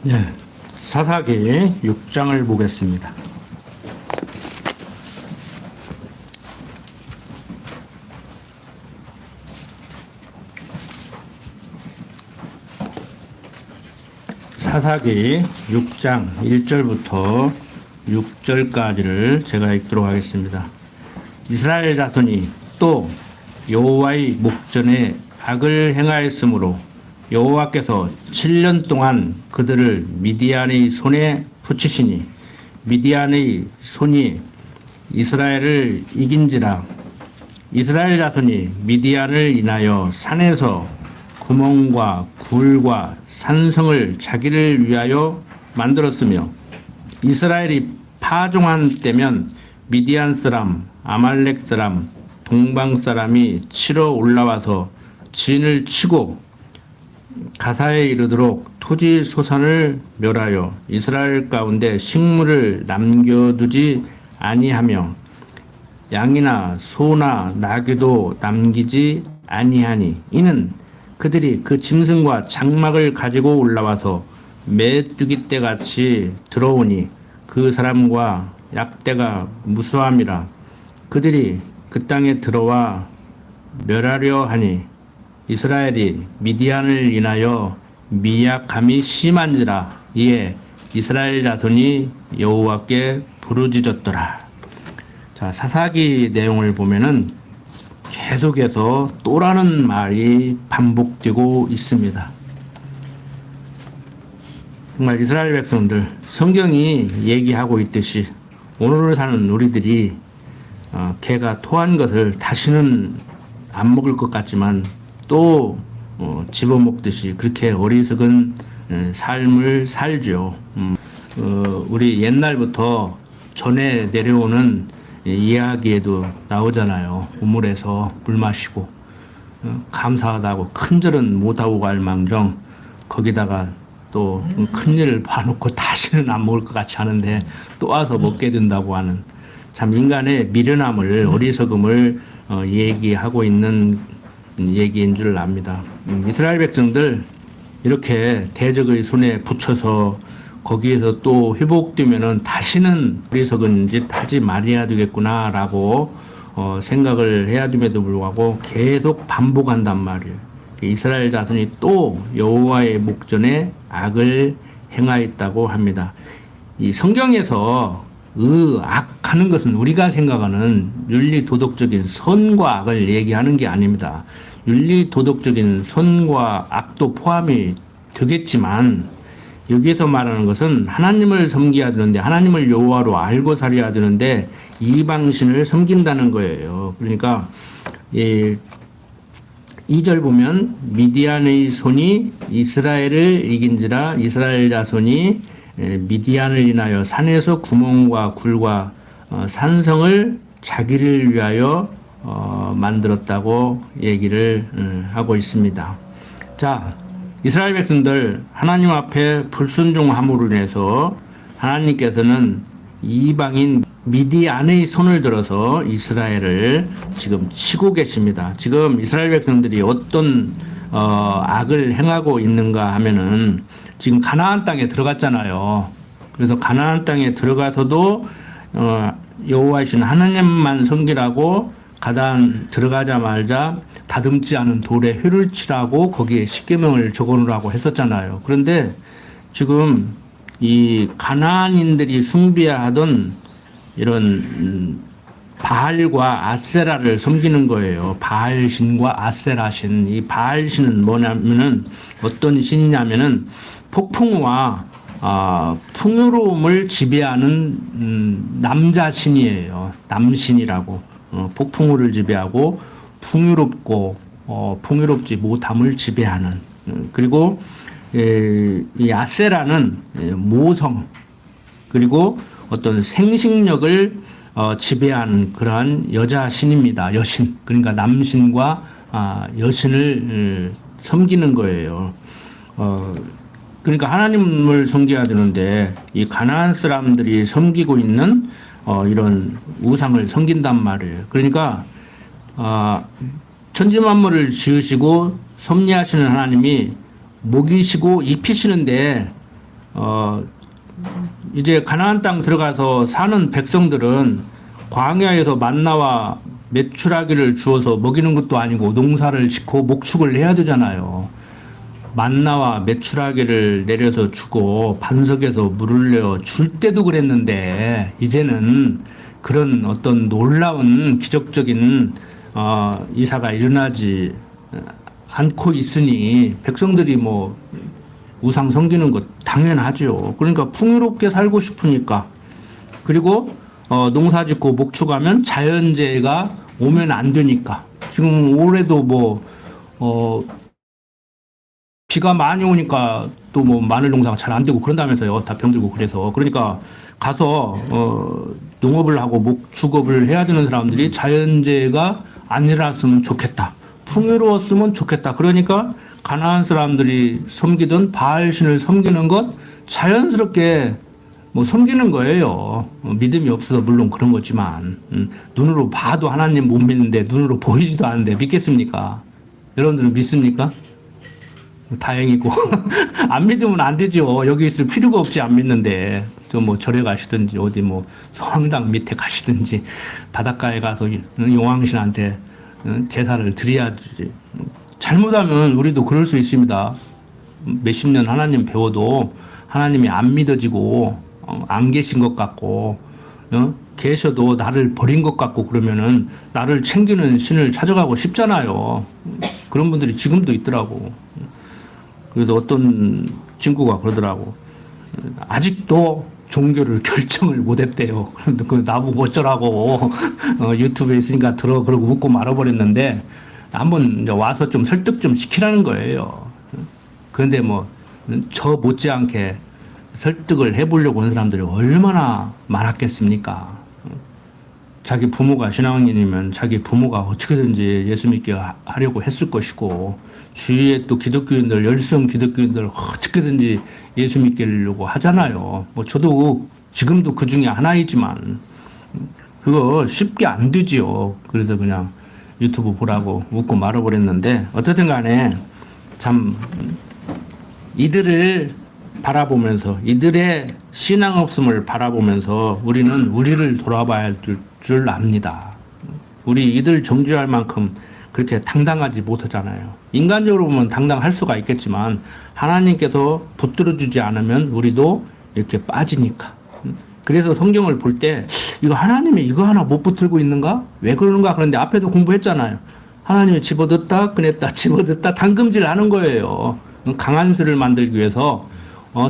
네, 사사기 6장을 보겠습니다. 사사기 6장 1절부터 6절까지를 제가 읽도록 하겠습니다. 이스라엘 자손이 또 여호와의 목전에 악을 행하였으므로 여호와께서 7년 동안 그들을 미디안의 손에 붙이시니 미디안의 손이 이스라엘을 이긴지라. 이스라엘 자손이 미디안을 인하여 산에서 구멍과 굴과 산성을 자기를 위하여 만들었으며 이스라엘이 파종한 때면 미디안 사람, 아말렉 사람, 동방 사람이 치러 올라와서 진을 치고 가사에 이르도록 토지 소산을 멸하여 이스라엘 가운데 식물을 남겨두지 아니하며 양이나 소나 나귀도 남기지 아니하니 이는 그들이 그 짐승과 장막을 가지고 올라와서 메뚜기 떼같이 들어오니 그 사람과 약대가 무수함이라. 그들이 그 땅에 들어와 멸하려 하니 이스라엘이 미디안을 인하여 미약함이 심한지라. 이에 이스라엘 자손이 여호와께 부르짖었더라. 자, 사사기 내용을 보면은 계속해서 또라는 말이 반복되고 있습니다. 정말 이스라엘 백성들, 성경이 얘기하고 있듯이 오늘을 사는 우리들이 개가 토한 것을 다시는 안 먹을 것 같지만 또 집어먹듯이 그렇게 어리석은 삶을 살죠. 우리 옛날부터 전해 내려오는 이야기에도 나오잖아요. 우물에서 물 마시고 감사하다고 큰절은 못하고 갈 망정 거기다가 또 큰일을 봐놓고 다시는 안 먹을 것 같이 하는데 또 와서 먹게 된다고 하는 참 인간의 미련함을 어리석음을 얘기하고 있는 얘기인 줄 압니다. 이스라엘 백성들 이렇게 대적의 손에 붙여서 거기에서 또 회복되면은 다시는 어리석은 짓 하지 말아야 되겠구나라고 생각을 해야 됨에도 불구하고 계속 반복한단 말이에요. 이스라엘 자손이 또 여호와의 목전에 악을 행하였다고 합니다. 이 성경에서 악하는 것은 우리가 생각하는 윤리 도덕적인 선과 악을 얘기하는 게 아닙니다. 윤리 도덕적인 선과 악도 포함이 되겠지만 여기에서 말하는 것은 하나님을 섬겨야 되는데 하나님을 여호와로 알고 살아야 되는데 이방신을 섬긴다는 거예요. 그러니까 2절 보면 미디안의 손이 이스라엘을 이긴지라. 이스라엘 자손이 미디안을 인하여 산에서 구멍과 굴과 산성을 자기를 위하여 만들었다고 얘기를 하고 있습니다. 자, 이스라엘 백성들 하나님 앞에 불순종함으로 인해서 하나님께서는 이방인 미디안의 손을 들어서 이스라엘을 지금 치고 계십니다. 지금 이스라엘 백성들이 어떤 악을 행하고 있는가 하면은 지금 가나안 땅에 들어갔잖아요. 그래서 가나안 땅에 들어가서도 여호와이신 하나님만 섬기라고 가단 들어가자마자 다듬지 않은 돌에 휘를 치라고 거기에 십계명을 적어놓으라고 했었잖아요. 그런데 지금 이 가나안인들이 숭배하던 이런 바알과 아세라를 섬기는 거예요. 바알신과 아세라신. 이 바알신은 뭐냐면은 어떤 신이냐면은 폭풍과 풍요로움을 지배하는 남자신이에요. 남신이라고. 폭풍우를 지배하고 풍요롭고 풍요롭지 못함을 지배하는. 그리고 이 아세라는 모성 그리고 어떤 생식력을 지배하는 그러한 여자 신입니다. 여신. 그러니까 남신과 여신을 섬기는 거예요. 그러니까 하나님을 섬겨야 되는데 이 가나안 사람들이 섬기고 있는 이런 우상을 섬긴단 말이에요. 그러니까 천지만물을 지으시고 섭리하시는 하나님이 먹이시고 입히시는데 이제 가나안 땅 들어가서 사는 백성들은 광야에서 만나와 메추라기를 주어서 먹이는 것도 아니고 농사를 짓고 목축을 해야 되잖아요. 만나와 메추라기를 내려서 주고 반석에서 물을 내어 줄 때도 그랬는데 이제는 그런 어떤 놀라운 기적적인 이사가 일어나지 않고 있으니 백성들이 뭐 우상 섬기는 것 당연하죠. 그러니까 풍요롭게 살고 싶으니까. 그리고 농사짓고 목축하면 자연재해가 오면 안 되니까. 지금 올해도 뭐 비가 많이 오니까 또 뭐 마늘 농사가 잘 안 되고 그런다면서요. 다 병들고 그래서. 그러니까 가서 농업을 하고 목축업을 해야 되는 사람들이 자연재해가 안 일어났으면 좋겠다. 풍요로웠으면 좋겠다. 그러니까 가나안 사람들이 섬기던 바알신을 섬기는 것 자연스럽게 뭐 섬기는 거예요. 믿음이 없어서 물론 그런 거지만 눈으로 봐도 하나님 못 믿는데 눈으로 보이지도 않는데 믿겠습니까? 여러분들은 믿습니까? 다행이고 안 믿으면 안 되죠. 여기 있을 필요가 없지 안 믿는데 좀 뭐 절에 가시든지 어디 뭐 성당 밑에 가시든지 바닷가에 가서 용왕신한테 제사를 드려야지. 잘못하면 우리도 그럴 수 있습니다. 몇십 년 하나님 배워도 하나님이 안 믿어지고 안 계신 것 같고 계셔도 나를 버린 것 같고 그러면은 나를 챙기는 신을 찾아가고 싶잖아요. 그런 분들이 지금도 있더라고. 그래서 어떤 친구가 그러더라고. 아직도 종교를 결정을 못했대요. 그런데 그 나보고 어쩌라고 유튜브에 있으니까 들어 그러고 웃고 말아버렸는데 한번 이제 와서 좀 설득 좀 시키라는 거예요. 그런데 뭐 저 못지않게 설득을 해보려고 하는 사람들이 얼마나 많았겠습니까? 자기 부모가 신앙인이면 자기 부모가 어떻게든지 예수 믿게 하려고 했을 것이고 주위에 또 기독교인들 열성 기독교인들 어떻게든지 예수 믿게 하려고 하잖아요. 뭐 저도 지금도 그 중에 하나이지만 그거 쉽게 안 되지요. 그래서 그냥 유튜브 보라고 웃고 말아버렸는데 어떻든 간에 참 이들을 바라보면서 이들의 신앙 없음을 바라보면서 우리는 우리를 돌아봐야 할 줄 압니다. 우리 이들 정죄할 만큼 그렇게 당당하지 못하잖아요. 인간적으로 보면 당당할 수가 있겠지만 하나님께서 붙들어주지 않으면 우리도 이렇게 빠지니까. 그래서 성경을 볼 때 이거 하나님이 이거 하나 못 붙들고 있는가? 왜 그러는가? 그런데 앞에도 공부했잖아요. 하나님이 집어넣었다 꺼냈다 집어넣었다 당금질 하는 거예요. 강한 수를 만들기 위해서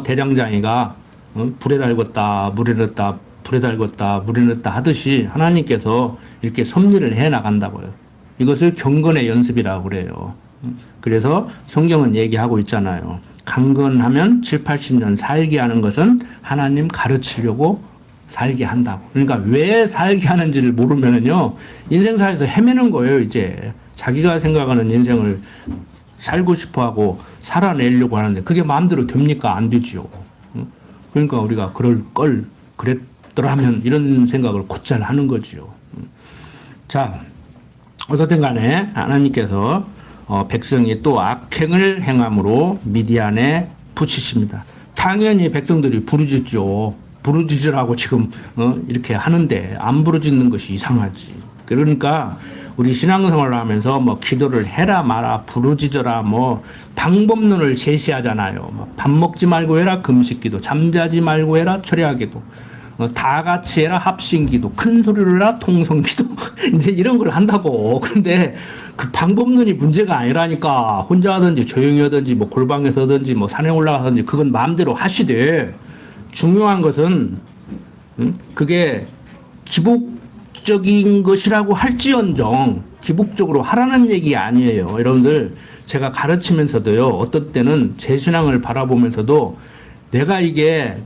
대장장이가 불에 달궜다 물에 넣었다 불에 달궜다 물에 넣었다 하듯이 하나님께서 이렇게 섭리를 해 나간다고요. 이것을 경건의 연습이라고 그래요. 그래서 성경은 얘기하고 있잖아요. 강건하면 7, 80년 살게 하는 것은 하나님 가르치려고 살게 한다고. 그러니까 왜 살게 하는지를 모르면은요, 인생사에서 헤매는 거예요, 이제. 자기가 생각하는 인생을 살고 싶어 하고 살아내려고 하는데 그게 마음대로 됩니까? 안 되지요. 그러니까 우리가 그럴 걸 그랬더라면 이런 생각을 곧잘 하는 거지요. 자, 어떻든 간에 하나님께서 백성이 또 악행을 행함으로 미디안에 붙이십니다. 당연히 백성들이 부르짖죠. 부르짖으라고 지금 이렇게 하는데 안 부르짖는 것이 이상하지. 그러니까 우리 신앙생활을 하면서 뭐 기도를 해라 마라 부르짖어라 뭐 방법론을 제시하잖아요. 밥 먹지 말고 해라 금식기도, 잠자지 말고 해라 철야기도, 다 같이 해라 합심기도, 큰 소리로 해라 통성기도 이제 이런 걸 한다고. 그런데 그 방법론이 문제가 아니라니까. 혼자 하든지 조용히 하든지 뭐 골방에서 하든지 뭐 산에 올라가든지 그건 마음대로 하시되 중요한 것은 그게 기복적인 것이라고 할지언정 기복적으로 하라는 얘기 아니에요. 여러분들 제가 가르치면서도요, 어떤 때는 제 신앙을 바라보면서도 내가 이게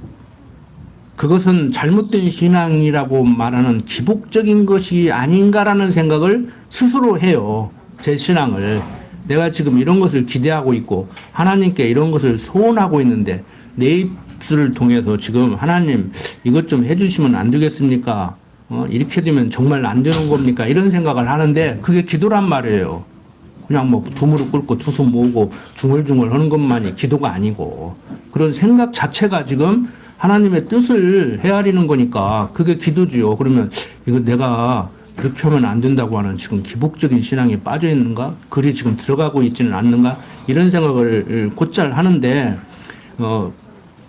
그것은 잘못된 신앙이라고 말하는 기복적인 것이 아닌가라는 생각을 스스로 해요. 제 신앙을. 내가 지금 이런 것을 기대하고 있고 하나님께 이런 것을 소원하고 있는데 내 입술을 통해서 지금 하나님 이것 좀 해주시면 안 되겠습니까? 이렇게 되면 정말 안 되는 겁니까? 이런 생각을 하는데 그게 기도란 말이에요. 그냥 뭐 두 무릎 꿇고 두 손 모으고 중얼중얼 하는 것만이 기도가 아니고 그런 생각 자체가 지금 하나님의 뜻을 헤아리는 거니까 그게 기도지요. 그러면 이거 내가 그렇게 하면 안 된다고 하는 지금 기복적인 신앙에 빠져 있는가? 글이 지금 들어가고 있지는 않는가? 이런 생각을 곧잘 하는데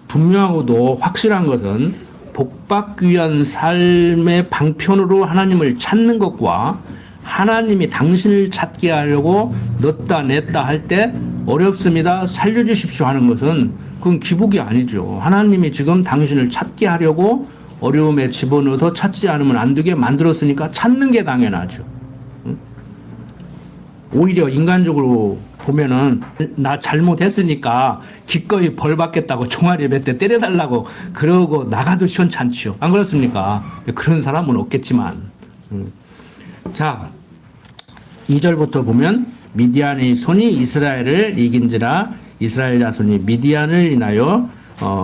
분명하고도 확실한 것은 복받기 위한 삶의 방편으로 하나님을 찾는 것과 하나님이 당신을 찾게 하려고 넣다 냈다 할 때 어렵습니다. 살려주십시오 하는 것은 그건 기복이 아니죠. 하나님이 지금 당신을 찾게 하려고 어려움에 집어넣어서 찾지 않으면 안 되게 만들었으니까 찾는 게 당연하죠. 오히려 인간적으로 보면은 나 잘못했으니까 기꺼이 벌 받겠다고 종아리 몇 대 때려달라고 그러고 나가도 시원찮지요. 안 그렇습니까? 그런 사람은 없겠지만. 자, 2절부터 보면 미디안의 손이 이스라엘을 이긴지라 이스라엘 자손이 미디안을 인하여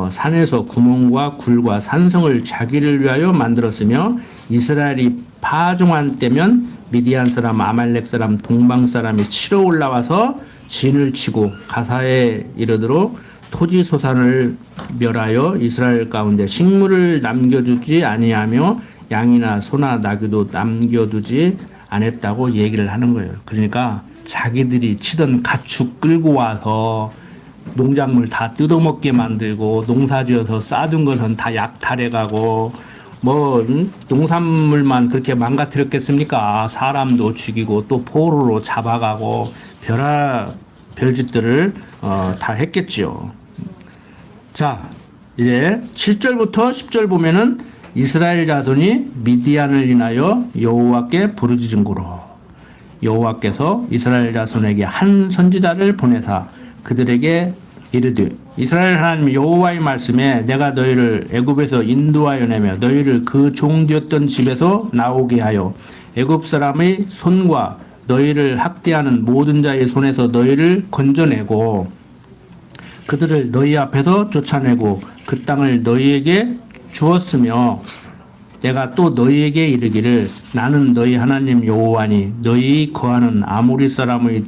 산에서 구멍과 굴과 산성을 자기를 위하여 만들었으며 이스라엘이 파종한 때면 미디안 사람, 아말렉 사람, 동방 사람이 치러 올라와서 진을 치고 가사에 이르도록 토지 소산을 멸하여 이스라엘 가운데 식물을 남겨주지 아니하며 양이나 소나 나귀도 남겨두지 않았다고 얘기를 하는 거예요. 그러니까 자기들이 치던 가축 끌고 와서 농작물 다 뜯어먹게 만들고 농사지어서 쌓아둔 것은 다 약탈해가고 농산물만 그렇게 망가뜨렸겠습니까? 사람도 죽이고 또 포로로 잡아가고 별짓들을 다 했겠지요. 자, 이제 7절부터 10절 보면은 이스라엘 자손이 미디안을 인하여 여호와께 부르짖은 고로 여호와께서 이스라엘 자손에게 한 선지자를 보내사 그들에게 이르되 이스라엘 하나님 여호와의 말씀에 내가 너희를 애굽에서 인도하여 내며 너희를 그 종되었던 집에서 나오게 하여 애굽 사람의 손과 너희를 학대하는 모든 자의 손에서 너희를 건져내고 그들을 너희 앞에서 쫓아내고 그 땅을 너희에게 주었으며 내가 또 너희에게 이르기를 나는 너희 하나님 여호와니 너희 거하는 아모리 사람의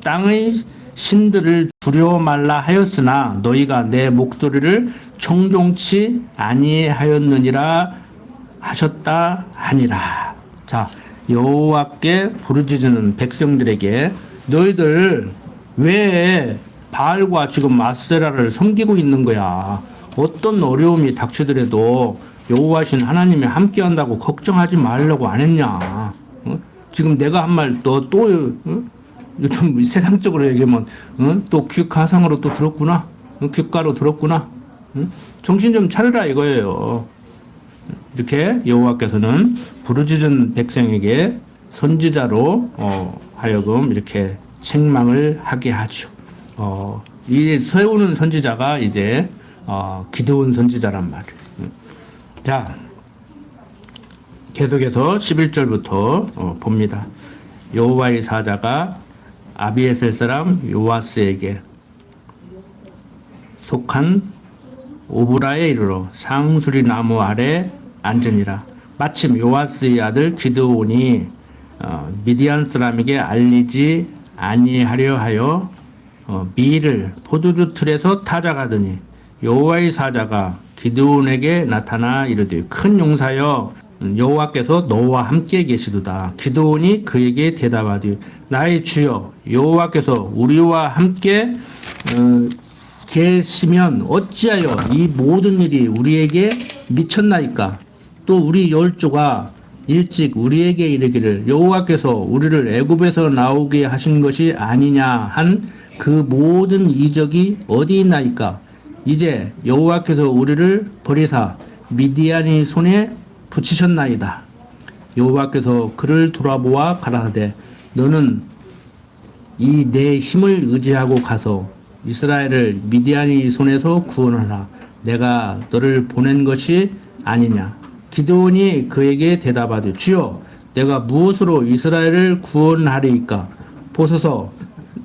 땅의 신들을 두려워 말라 하였으나 너희가 내 목소리를 청종치 아니하였느니라 하셨다 하니라. 자, 여호와께 부르짖는 백성들에게 너희들 왜 바알과 지금 아세라를 섬기고 있는 거야? 어떤 어려움이 닥치더라도 여호와신 하나님이 함께한다고 걱정하지 말라고 안 했냐? 지금 내가 한 말 좀 세상적으로 얘기하면 또 귓가상으로 또 들었구나. 귓가로 들었구나. 정신 좀 차리라 이거예요. 이렇게 여호와께서는 부르짖은 백성에게 선지자로 하여금 이렇게 책망을 하게 하죠. 이 세우는 선지자가 이제 기드온 선지자란 말이에요. 자, 계속해서 11절부터 봅니다. 여호와의 사자가 아비에셀 사람 요아스에게 속한 오브라에 이르러 상수리 나무 아래 앉으니라. 마침 요아스의 아들 기드온이 미디안 사람에게 알리지 아니하려 하여 밀을 포도주 틀에서 타작하더니 여호와의 사자가 기드온에게 나타나 이르되 큰 용사여 여호와께서 너와 함께 계시도다. 기드온이 그에게 대답하되 나의 주여 여호와께서 우리와 함께 계시면 어찌하여 이 모든 일이 우리에게 미쳤나이까. 또 우리 열조가 일찍 우리에게 이르기를 여호와께서 우리를 애굽에서 나오게 하신 것이 아니냐 한 그 모든 이적이 어디 있나이까. 이제 여호와께서 우리를 버리사 미디안의 손에 붙이셨나이다. 여호와께서 그를 돌아보아 가라사대 너는 이 내 힘을 의지하고 가서 이스라엘을 미디안의 손에서 구원하라. 내가 너를 보낸 것이 아니냐. 기드온이 그에게 대답하되 주여 내가 무엇으로 이스라엘을 구원하리이까. 보소서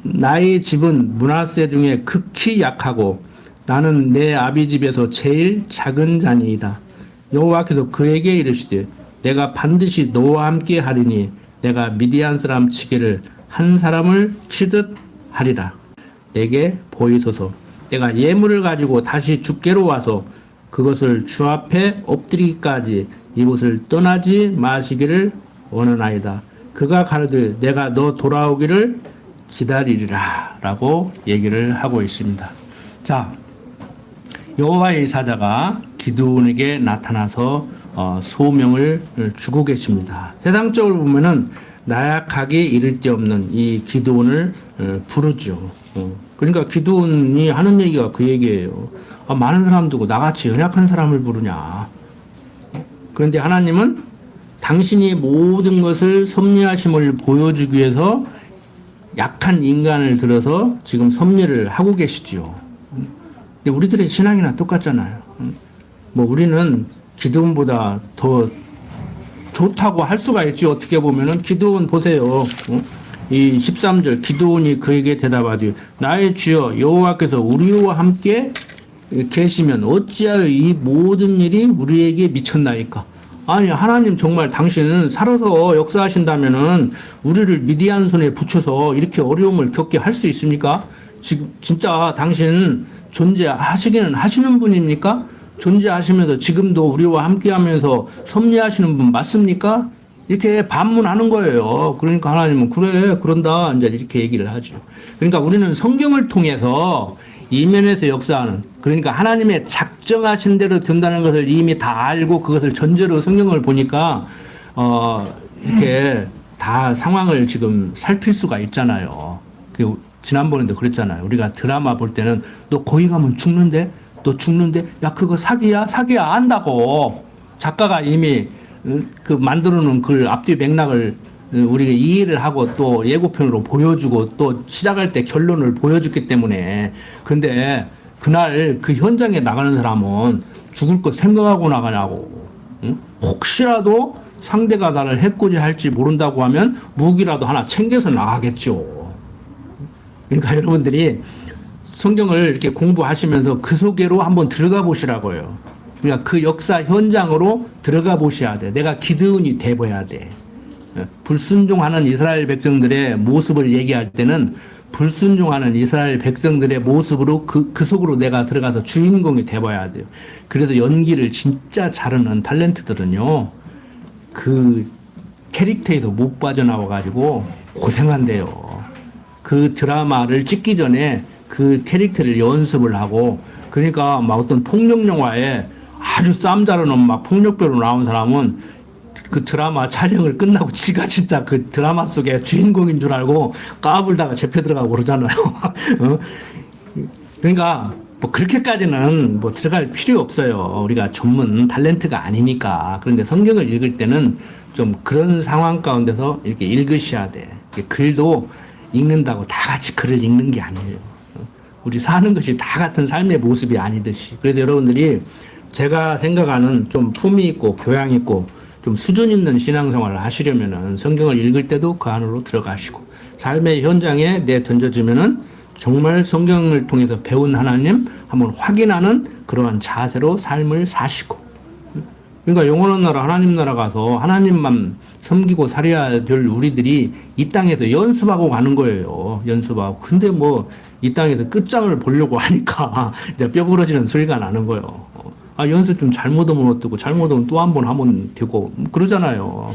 나의 집은 므낫세 중에 극히 약하고 나는 내 아비 집에서 제일 작은 자니이다. 여호와께서 그에게 이르시되 내가 반드시 너와 함께 하리니 내가 미디안 사람 치기를 한 사람을 치듯 하리라. 내게 보이소서. 내가 예물을 가지고 다시 주께로 와서 그것을 주 앞에 엎드리기까지 이곳을 떠나지 마시기를 원하나이다. 그가 가르되 내가 너 돌아오기를 기다리리라 라고 얘기를 하고 있습니다. 자, 여호와의 사자가 기드온에게 나타나서 소명을 주고 계십니다. 세상적으로 보면은 나약하게 이를 데 없는 이 기드온을 부르죠. 그러니까 기드온이 하는 얘기가 그 얘기예요. 많은 사람 두고 나같이 연약한 사람을 부르냐. 그런데 하나님은 당신이 모든 것을 섭리하심을 보여주기 위해서 약한 인간을 들어서 지금 섭리를 하고 계시죠. 근데 우리들의 신앙이나 똑같잖아요. 뭐 우리는 기드온보다 더 좋다고 할 수가 있지. 어떻게 보면은 기드온 보세요. 이 13절 기드온이 그에게 대답하되 나의 주여 여호와께서 우리와 함께 계시면 어찌하여 이 모든 일이 우리에게 미쳤나이까. 아니 하나님 정말 당신은 살아서 역사하신다면은 우리를 미디안 손에 붙여서 이렇게 어려움을 겪게 할 수 있습니까? 지금 진짜 당신 존재하시기는 하시는 분입니까? 존재하시면서 지금도 우리와 함께하면서 섭리하시는 분 맞습니까? 이렇게 반문하는 거예요. 그러니까 하나님은 그래 그런다 이제 이렇게 얘기를 하죠. 그러니까 우리는 성경을 통해서 이면에서 역사하는, 그러니까 하나님의 작정하신 대로 된다는 것을 이미 다 알고 그것을 전제로 성경을 보니까 이렇게 다 상황을 지금 살필 수가 있잖아요. 지난번에도 그랬잖아요. 우리가 드라마 볼 때는 너 거기 가면 죽는데, 너 죽는데, 야 그거 사기야 안다고 작가가 이미 그 만들어 놓은 그 앞뒤 맥락을 우리가 이해를 하고 또 예고편으로 보여주고 또 시작할 때 결론을 보여줬기 때문에. 근데 그날 그 현장에 나가는 사람은 죽을 거 생각하고 나가냐고. 응? 혹시라도 상대가 나를 해코지할지 모른다고 하면 무기라도 하나 챙겨서 나가겠죠. 그러니까 여러분들이 성경을 이렇게 공부하시면서 그 속으로 한번 들어가 보시라고요. 그러니까 그 역사 현장으로 들어가 보셔야 돼. 내가 기드온이 돼봐야 돼. 불순종하는 이스라엘 백성들의 모습을 얘기할 때는 불순종하는 이스라엘 백성들의 모습으로 그 속으로 내가 들어가서 주인공이 돼봐야 돼요. 그래서 연기를 진짜 잘하는 탤런트들은요, 그 캐릭터에서 못 빠져나와가지고 고생한대요. 그 드라마를 찍기 전에 그 캐릭터를 연습을 하고, 그러니까 막 어떤 폭력 영화에 아주 쌈 자르는 막 폭력배로 나온 사람은 그 드라마 촬영을 끝나고 지가 진짜 그 드라마 속에 주인공인 줄 알고 까불다가 잡혀 들어가고 그러잖아요. 그러니까 뭐 그렇게까지는 뭐 들어갈 필요 없어요. 우리가 전문 탤런트가 아니니까. 그런데 성경을 읽을 때는 좀 그런 상황 가운데서 이렇게 읽으셔야 돼. 글도 읽는다고 다 같이 글을 읽는 게 아니에요. 우리 사는 것이 다 같은 삶의 모습이 아니듯이. 그래서 여러분들이 제가 생각하는 좀 품위 있고 교양 있고 좀 수준 있는 신앙생활을 하시려면은 성경을 읽을 때도 그 안으로 들어가시고, 삶의 현장에 내 던져지면은 정말 성경을 통해서 배운 하나님 한번 확인하는 그러한 자세로 삶을 사시고. 그러니까 영원한 나라 하나님 나라 가서 하나님만 섬기고 살아야 될 우리들이 이 땅에서 연습하고 가는 거예요. 연습하고. 근데 뭐 이 땅에서 끝장을 보려고 하니까 이제 뼈 부러지는 소리가 나는 거예요. 연습 좀 잘못하면 어떠고, 잘못하면 또 한 번 하면 되고, 그러잖아요.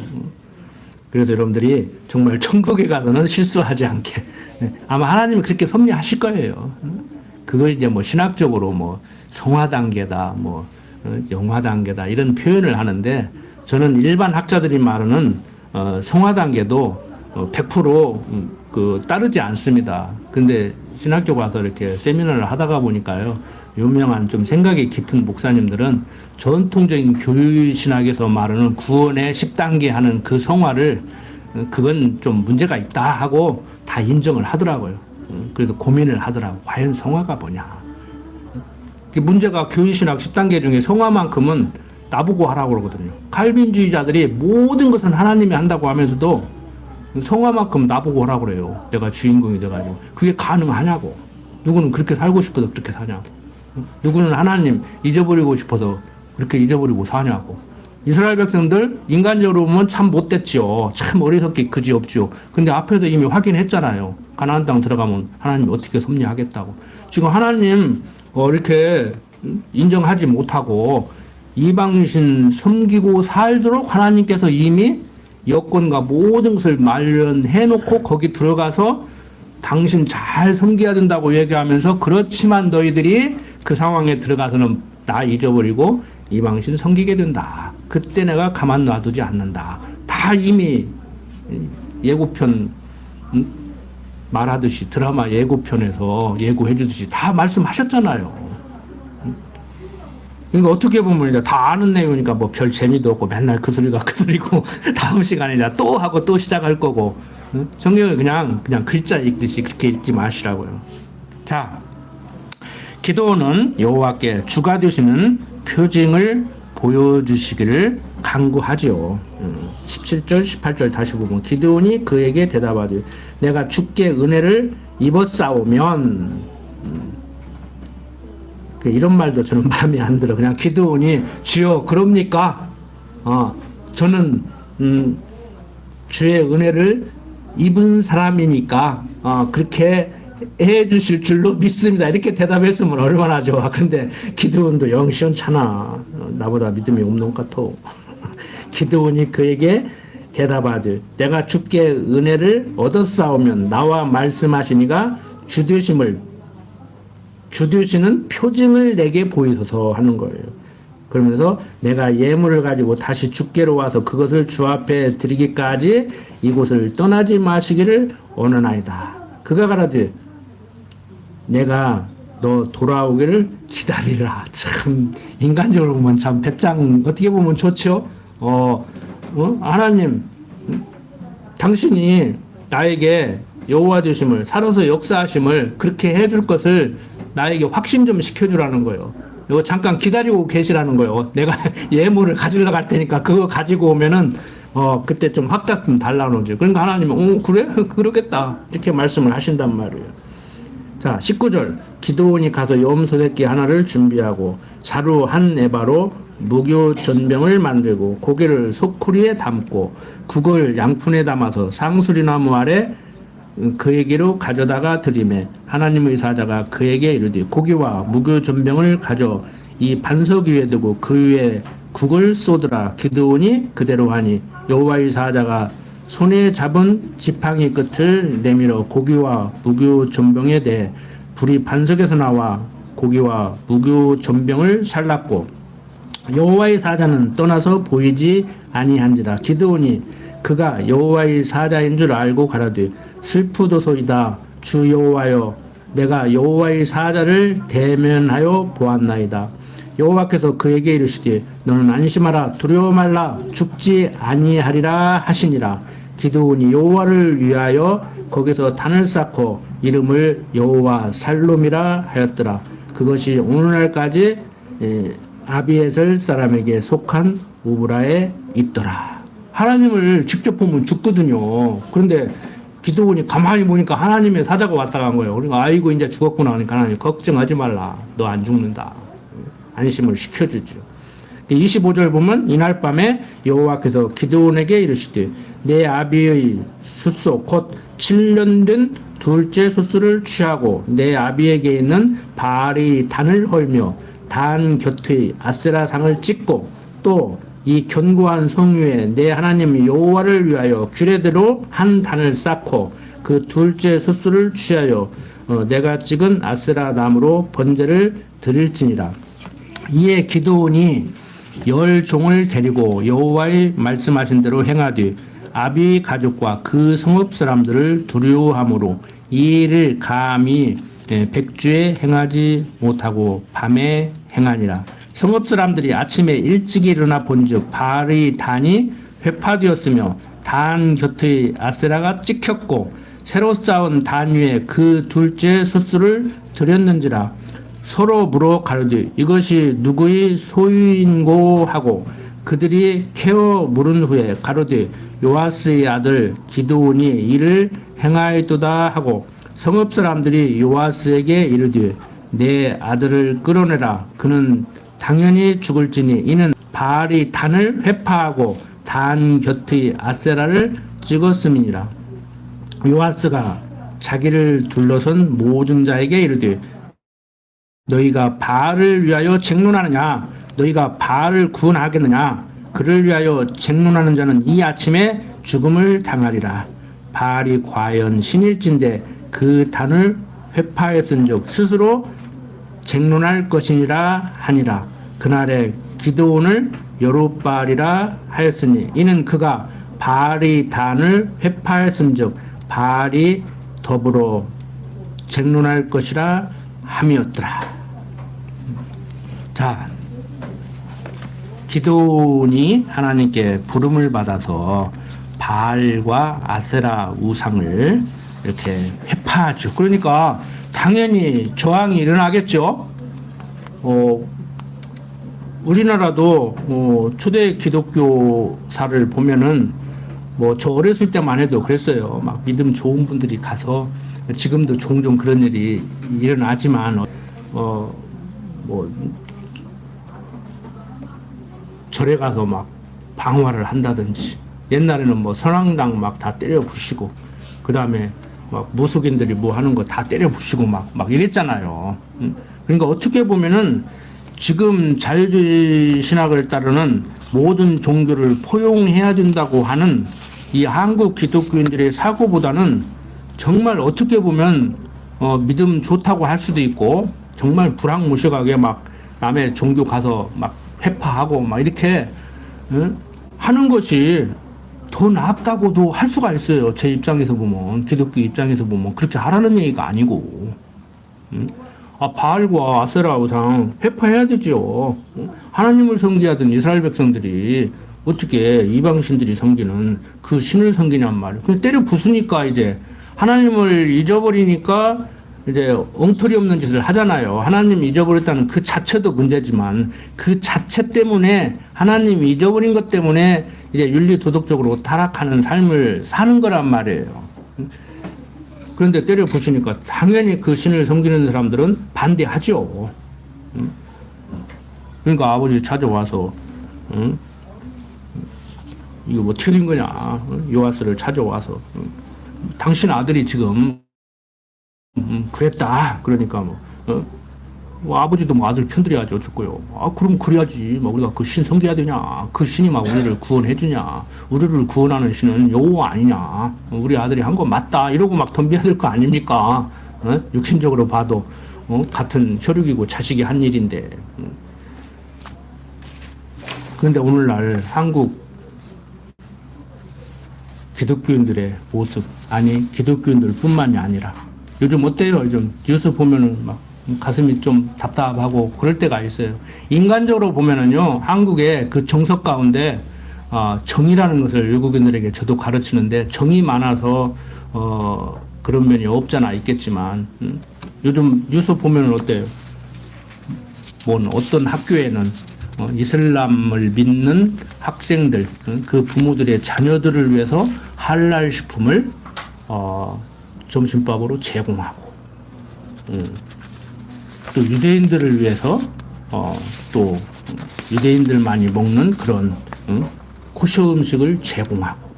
그래서 여러분들이 정말 천국에 가서는 실수하지 않게. 아마 하나님은 그렇게 섭리하실 거예요. 그걸 이제 뭐 신학적으로 뭐 성화 단계다, 뭐 영화 단계다, 이런 표현을 하는데, 저는 일반 학자들이 말하는 성화 단계도 100% 따르지 않습니다. 근데 신학교 가서 이렇게 세미나를 하다가 보니까요, 유명한 좀 생각이 깊은 목사님들은 전통적인 교육신학에서 말하는 구원의 10단계 하는 그 성화를 그건 좀 문제가 있다 하고 다 인정을 하더라고요. 그래서 고민을 하더라고. 과연 성화가 뭐냐. 문제가 교육신학 10단계 중에 성화만큼은 나보고 하라고 그러거든요. 칼빈주의자들이 모든 것은 하나님이 한다고 하면서도 성화만큼 나보고 하라고 그래요. 내가 주인공이 돼가지고. 그게 가능하냐고. 누구는 그렇게 살고 싶어서 그렇게 사냐고. 누구는 하나님 잊어버리고 싶어서 그렇게 잊어버리고 사냐고. 이스라엘 백성들 인간적으로 보면 참 못됐지요. 참 어리석기 그지없지요. 근데 앞에서 이미 확인했잖아요. 가나안 땅 들어가면 하나님 어떻게 섭리하겠다고. 지금 하나님 이렇게 인정하지 못하고 이방신 섬기고 살도록 하나님께서 이미 여건과 모든 것을 마련해 놓고 거기 들어가서 당신 잘 섬겨야 된다고 얘기하면서 그렇지만 너희들이 그 상황에 들어가서는 나 잊어버리고 이방신 섬기게 된다. 그때 내가 가만 놔두지 않는다. 다 이미 예고편 말하듯이 드라마 예고편에서 예고해 주듯이 다 말씀하셨잖아요. 그러니까 어떻게 보면 이제 다 아는 내용이니까 뭐 별 재미도 없고 맨날 그 소리가 그 소리고 다음 시간에 이제 또 하고 또 시작할 거고 성경을 그냥 글자 읽듯이 그렇게 읽지 마시라고요. 자, 기도는 여호와께 주가 되시는 표징을 보여주시기를 간구하지요. 17절 18절 다시 보면 기드온이 그에게 대답하되 내가 주께 은혜를 입었사오면 이런 말도 저는 마음에 안 들어. 그냥 기드온이 주여 그럽니까? 저는 주의 은혜를 입은 사람이니까 그렇게 해 주실 줄로 믿습니다. 이렇게 대답했으면 얼마나 좋아. 근데 기드온도 영 시원찮아. 나보다 믿음이 없는 것 같아. 기드온이 그에게 대답하되 내가 주께 은혜를 얻었사오면 나와 말씀하시니가 주되시는 표징을 내게 보이소서 하는 거예요. 그러면서 내가 예물을 가지고 다시 주께로 와서 그것을 주 앞에 드리기까지 이곳을 떠나지 마시기를 원하나이다. 그가 가라되 내가 너 돌아오기를 기다리라. 참 인간적으로 보면 참 배짱 어떻게 보면 좋죠. 하나님 당신이 나에게 여호와 되심을 살아서 역사하심을 그렇게 해줄 것을 나에게 확신 좀 시켜주라는 거예요. 이거 잠깐 기다리고 계시라는 거예요. 내가 예물을 가지러 갈 테니까 그거 가지고 오면은 그때 좀 확답 좀 달라는 거죠. 그러니까 하나님은 그래? 그러겠다. 이렇게 말씀을 하신단 말이에요. 자, 19절 기드온이 가서 염소새끼 하나를 준비하고 자루 한 에바로 무교 전병을 만들고 고기를 소쿠리에 담고 국을 양푼에 담아서 상수리나무 아래 그에게로 가져다가 드리매 하나님의 사자가 그에게 이르되 고기와 무교 전병을 가져 이 반석 위에 두고 그 위에 국을 쏟으라. 기드온이 그대로 하니 여호와의 사자가 손에 잡은 지팡이 끝을 내밀어 고기와 무교 전병에 대해 불이 반석에서 나와 고기와 무교 전병을 살랐고 여호와의 사자는 떠나서 보이지 아니한지라. 기드온이 그가 여호와의 사자인 줄 알고 가라되 슬프도소이다. 주 여호와여 내가 여호와의 사자를 대면하여 보았나이다. 여호와께서 그에게 이르시되 너는 안심하라 두려워 말라 죽지 아니하리라 하시니라. 기드온이 여호와를 위하여 거기서 단을 쌓고 이름을 여호와 살롬이라 하였더라. 그것이 오늘날까지 아비에셀 사람에게 속한 우브라에 있더라. 하나님을 직접 보면 죽거든요. 그런데 기드온이 가만히 보니까 하나님의 사자가 왔다 간 거예요. 그러니까 아이고 이제 죽었구나 하니까 하나님 걱정하지 말라. 너 안 죽는다. 안심을 시켜주죠. 25절 보면 이날 밤에 여호와께서 기드온에게 이르시되 내 아비의 숫소 곧 7년 된 둘째 숫소를 취하고 내 아비에게 있는 바알의 단을 헐며 단 곁의 아세라 상을 찍고 또 이 견고한 성 위에 내 하나님 여호와를 위하여 규례대로 한 단을 쌓고 그 둘째 숫소를 취하여 내가 찍은 아세라 나무로 번제를 드릴지니라. 이에 기드온이 10종을 데리고 여호와의 말씀하신 대로 행하되 아비 가족과 그 성읍 사람들을 두려워함으로 이 일을 감히 백주에 행하지 못하고 밤에 행하니라. 성읍 사람들이 아침에 일찍 일어나 본즉 바알의 단이 회파되었으며 단 곁의 아세라가 찍혔고 새로 쌓은 단 위에 그 둘째 숫소를 드렸는지라. 서로 물어 가로되 이것이 누구의 소유인고 하고 그들이 캐어 물은 후에 가로되 요아스의 아들 기드온이 이를 행하였도다 하고 성읍 사람들이 요아스에게 이르되 내 아들을 끌어내라. 그는 당연히 죽을지니 이는 바알이 단을 회파하고 단 곁의 아세라를 찍었음이니라. 요아스가 자기를 둘러선 모든 자에게 이르되 너희가 바알을 위하여 쟁론하느냐? 너희가 바알을 구원하겠느냐? 그를 위하여 쟁론하는 자는 이 아침에 죽음을 당하리라. 바알이 과연 신일진데 그 단을 회파했은즉 스스로 쟁론할 것이니라 하니라. 그날에 기드온을 여룻바알이라 하였으니 이는 그가 바알이 단을 회파했은즉 바알이 더불어 쟁론할 것이라 함이었더라. 자, 기드온이 하나님께 부름을 받아서 바알과 아세라 우상을 이렇게 회파하죠. 그러니까 당연히 저항이 일어나겠죠. 우리나라도 초대 기독교사를 보면은 저 어렸을 때만 해도 그랬어요. 막 믿음 좋은 분들이 가서 지금도 종종 그런 일이 일어나지만 절에 가서 막 방화를 한다든지 옛날에는 선앙당 막 다 때려 부시고 그 다음에 막 무속인들이 뭐 하는 거 다 때려 부시고 막 이랬잖아요. 그러니까 어떻게 보면은 지금 자유주의 신학을 따르는 모든 종교를 포용해야 된다고 하는 이 한국 기독교인들의 사고보다는 정말 어떻게 보면 믿음 좋다고 할 수도 있고 정말 불황무식하게 막 남의 종교 가서 막 회파하고 막 이렇게 하는 것이 더 낫다고도 할 수가 있어요. 제 입장에서 보면, 기독교 입장에서 보면 그렇게 하라는 얘기가 아니고. 바알과 아세라 우상 회파해야 되죠. 하나님을 섬기하던 이스라엘 백성들이 어떻게 이방신들이 섬기는 그 신을 섬기냔 말이에요. 그냥 때려 부수니까 이제 하나님을 잊어버리니까 이제 엉터리 없는 짓을 하잖아요. 하나님 잊어버렸다는 그 자체도 문제지만 그 자체 때문에 하나님 잊어버린 것 때문에 이제 윤리 도덕적으로 타락하는 삶을 사는 거란 말이에요. 그런데 때려 부수니까 당연히 그 신을 섬기는 사람들은 반대하죠. 그러니까 아버지 찾아와서 이거 뭐 틀린 거냐? 요아스를 찾아와서 당신 아들이 지금 그랬다. 그러니까 아버지도 아들 편들여야지 어쩌고요. 그럼 그래야지. 우리가 그 신 섬겨야 되냐? 그 신이 우리를 구원해 주냐? 우리를 구원하는 신은 여호와 아니냐? 우리 아들이 한 거 맞다. 이러고 막 덤벼야 될 거 아닙니까? 육신적으로 봐도 같은 혈육이고 자식이 한 일인데. 그런데 오늘날 한국 기독교인들의 모습, 아니 기독교인들 뿐만이 아니라 요즘 어때요? 요즘 뉴스 보면은 막 가슴이 좀 답답하고 그럴 때가 있어요. 인간적으로 보면은요, 한국의 그 정석 가운데 정의라는 것을 외국인들에게 저도 가르치는데 정이 많아서 그런 면이 없잖아 있겠지만 요즘 뉴스 보면은 어때요? 어떤 학교에는 이슬람을 믿는 학생들, 그 부모들의 자녀들을 위해서 할랄 식품을 점심밥으로 제공하고, 또 유대인들을 위해서 또 유대인들만이 먹는 그런 코셔 음식을 제공하고.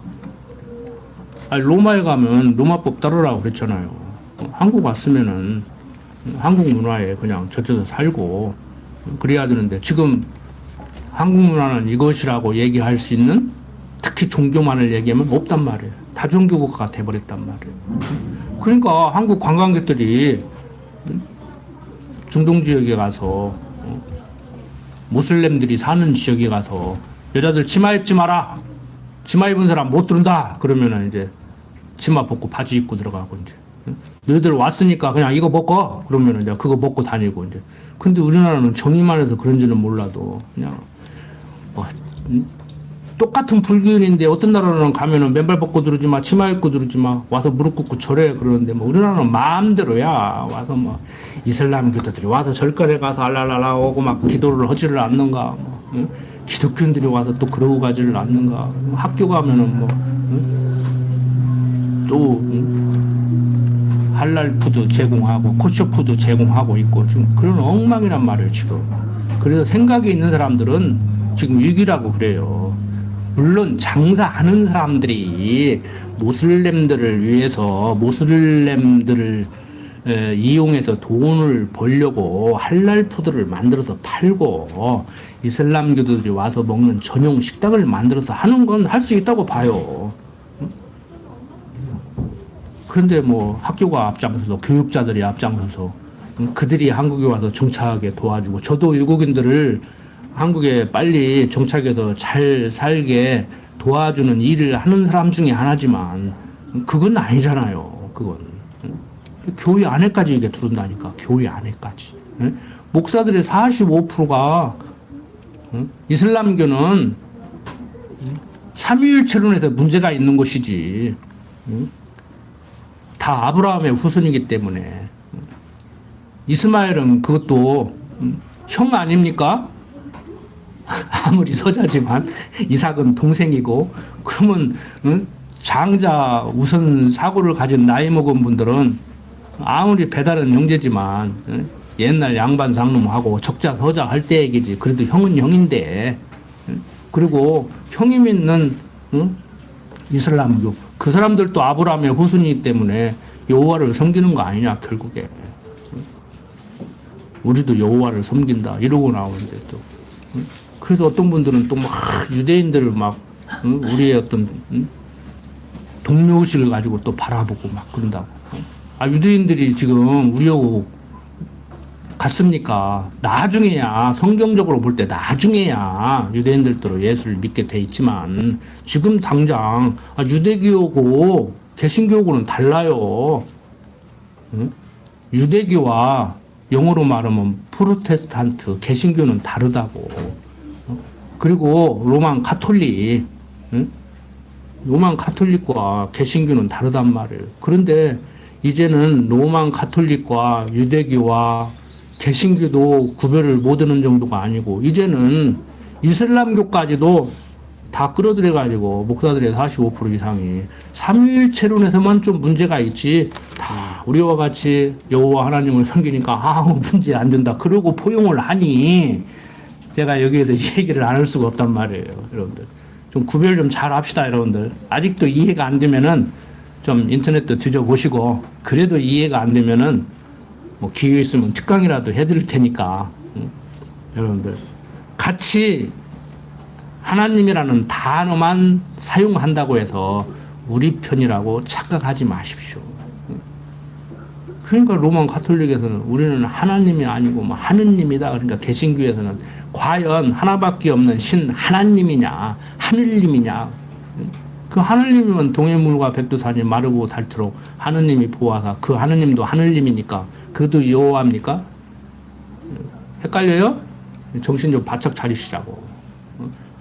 로마에 가면 로마법 따르라고 그랬잖아요. 한국 왔으면은 한국 문화에 그냥 젖어서 살고 그래야 되는데 지금 한국 문화는 이것이라고 얘기할 수 있는, 특히 종교만을 얘기하면 없단 말이에요. 다종교국가가 돼버렸단 말이에요. 그러니까 한국 관광객들이 중동 지역에 가서 모슬렘들이 사는 지역에 가서 여자들 치마 입지 마라. 치마 입은 사람 못 들은다. 그러면은 이제 치마 벗고 바지 입고 들어가고 이제 너희들 왔으니까 그냥 이거 벗고 그러면은 이제 그거 벗고 다니고 이제. 근데 우리나라는 정의만 해서 그런지는 몰라도 그냥 똑같은 불교인인데 어떤 나라는 가면은 맨발 벗고 들어오지 마, 치마 입고 들어오지 마, 와서 무릎 꿇고 절해. 그러는데 우리나라는 마음대로야. 와서 이슬람 교도들이 와서 절간에 가서 알랄랄라 오고 막 기도를 하지를 않는가. 기독교인들이 와서 또 그러고 가지를 않는가. 학교 가면은 또 할랄 푸드 제공하고 코셔 푸드 제공하고 있고 지금 그런 엉망이란 말이에요 지금. 그래서 생각이 있는 사람들은 지금 위기라고 그래요. 물론 장사하는 사람들이 모슬렘들을 위해서 모슬렘들을 이용해서 돈을 벌려고 할랄 푸드를 만들어서 팔고 이슬람교도들이 와서 먹는 전용 식당을 만들어서 하는 건 할 수 있다고 봐요. 그런데 뭐 학교가 앞장서서 교육자들이 앞장서서 그들이 한국에 와서 정착하게 도와주고 저도 외국인들을 한국에 빨리 정착해서 잘 살게 도와주는 일을 하는 사람 중에 하나지만 그건 아니잖아요. 그건 교회 안에까지 이게 들어온다니까. 교회 안에까지. 목사들의 45%가 이슬람교는 삼위일체론에서 문제가 있는 것이지 다 아브라함의 후손이기 때문에 이스마엘은 그것도 형 아닙니까? 아무리 서자지만 이삭은 동생이고 그러면 장자 우선 사고를 가진 나이 먹은 분들은 아무리 배다른 형제지만 옛날 양반 상놈하고 적자 서자 할 때 얘기지. 그래도 형은 형인데 그리고 형이 믿는 이슬람교 그 사람들도 아브라함의 후손이기 때문에 여호와를 섬기는 거 아니냐 결국에. 우리도 여호와를 섬긴다 이러고 나오는데 또 그래서 어떤 분들은 또 막 유대인들을 막 우리의 어떤 동료의식을 가지고 또 바라보고 막 그런다고. 아 유대인들이 지금 우리하고 같습니까? 나중에야 성경적으로 볼 때 나중에야 유대인들도 예수를 믿게 돼 있지만 지금 당장 유대교하고 개신교하고는 달라요. 유대교와 영어로 말하면 프로테스탄트 개신교는 다르다고. 그리고 로만 가톨릭 로만 가톨릭과 개신교는 다르단 말이에요. 그런데 이제는 로만 가톨릭과 유대교와 개신교도 구별을 못 하는 정도가 아니고 이제는 이슬람교까지도 다 끌어들여가지고 목사들의 45% 이상이 삼위일체론에서만 좀 문제가 있지 다 우리와 같이 여호와 하나님을 섬기니까 아무 문제 안 된다 그러고 포용을 하니 제가 여기에서 이 얘기를 안 할 수가 없단 말이에요. 여러분들 좀 구별 좀 잘 합시다. 여러분들 아직도 이해가 안 되면은 좀 인터넷도 뒤져보시고 그래도 이해가 안 되면은 뭐 기회 있으면 특강이라도 해드릴 테니까 여러분들 같이 하나님이라는 단어만 사용한다고 해서 우리 편이라고 착각하지 마십시오. 그러니까 로만 가톨릭에서는 우리는 하나님이 아니고 뭐 하느님이다. 그러니까 개신교에서는 과연 하나밖에 없는 신 하나님이냐 하늘님이냐. 그 하늘님이면 동해물과 백두산이 마르고 닳도록 하느님이 보아사 그 하느님도 하늘님이니까 그도 여호와입니까? 헷갈려요? 정신 좀 바짝 차리시자고.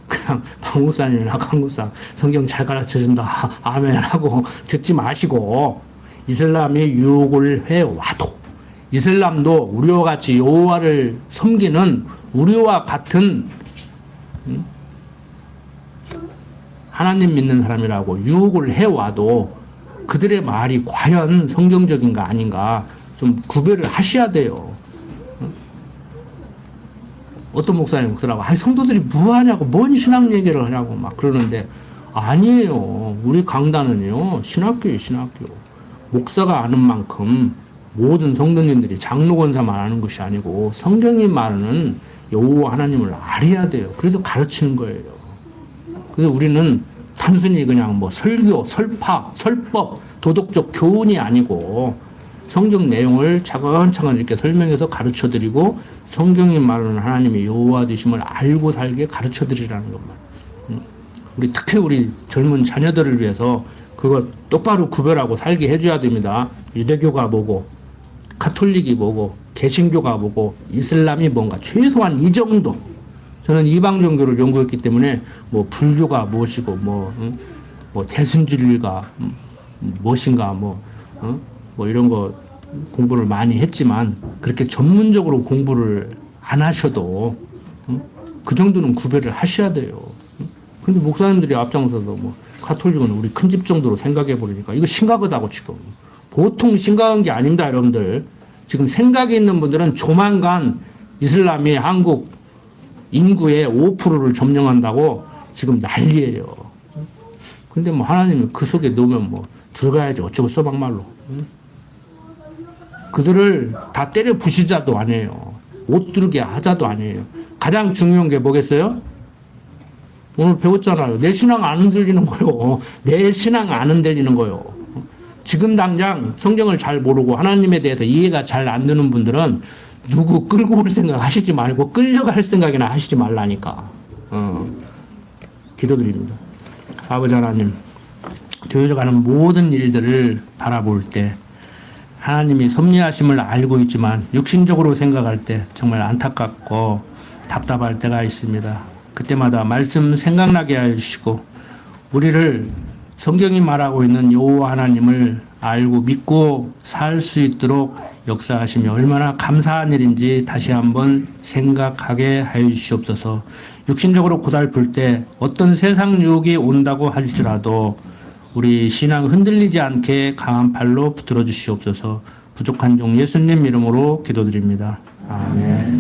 그냥 박목사님이나 강목사 성경 잘 가르쳐준다 아멘 하고 듣지 마시고 이슬람이 유혹을 해와도 이슬람도 우리와 같이 여호와를 섬기는 우리와 같은 하나님 믿는 사람이라고 유혹을 해와도 그들의 말이 과연 성경적인가 아닌가 좀 구별을 하셔야 돼요. 어떤 목사님 목사라고 성도들이 뭐하냐고 뭔 신학 얘기를 하냐고 막 그러는데 아니에요. 우리 강단은요 신학교예요. 신학교. 목사가 아는 만큼 모든 성도님들이 장로 권사만 아는 것이 아니고 성경이 말하는 여호와 하나님을 알아야 돼요. 그래서 가르치는 거예요. 그래서 우리는 단순히 그냥 뭐 설교, 설파, 설법, 도덕적 교훈이 아니고 성경 내용을 차근차근 이렇게 설명해서 가르쳐드리고 성경이 말하는 하나님의 여호와 되심을 알고 살게 가르쳐드리라는 것만. 우리 특히 우리 젊은 자녀들을 위해서 그거 똑바로 구별하고 살게 해줘야 됩니다. 유대교가 뭐고 가톨릭이 뭐고 개신교가 뭐고 이슬람이 뭔가 최소한 이 정도. 저는 이방 종교를 연구했기 때문에 뭐 불교가 무엇이고 뭐 대순진리가 무엇인가 뭐 이런 거 공부를 많이 했지만 그렇게 전문적으로 공부를 안 하셔도 그 정도는 구별을 하셔야 돼요. 근데 목사님들이 앞장서서 뭐 가톨릭은 우리 큰 집 정도로 생각해 버리니까 이거 심각하다고 지금. 보통 심각한 게 아닙니다, 여러분들. 지금 생각이 있는 분들은 조만간 이슬람이 한국 인구의 5%를 점령한다고 지금 난리예요. 근데 뭐 하나님이 그 속에 넣으면 뭐 들어가야지 어쩌고 써박말로. 그들을 다 때려 부시자도 아니에요. 옷 두르게 하자도 아니에요. 가장 중요한 게 뭐겠어요? 오늘 배웠잖아요. 내 신앙 안 흔들리는 거요. 내 신앙 안 흔들리는 거요. 지금 당장 성경을 잘 모르고 하나님에 대해서 이해가 잘 안 되는 분들은 누구 끌고 올 생각 하시지 말고 끌려갈 생각이나 하시지 말라니까. 기도드립니다. 아버지 하나님, 되어가는 모든 일들을 바라볼 때 하나님이 섭리하심을 알고 있지만 육신적으로 생각할 때 정말 안타깝고 답답할 때가 있습니다. 그때마다 말씀 생각나게 해주시고 우리를 성경이 말하고 있는 여호와 하나님을 알고 믿고 살 수 있도록 역사하시며 얼마나 감사한 일인지 다시 한번 생각하게 하여 주시옵소서. 육신적으로 고달플 때 어떤 세상 유혹이 온다고 할지라도 우리 신앙 흔들리지 않게 강한 팔로 붙들어 주시옵소서. 부족한 종 예수님 이름으로 기도드립니다. 아멘.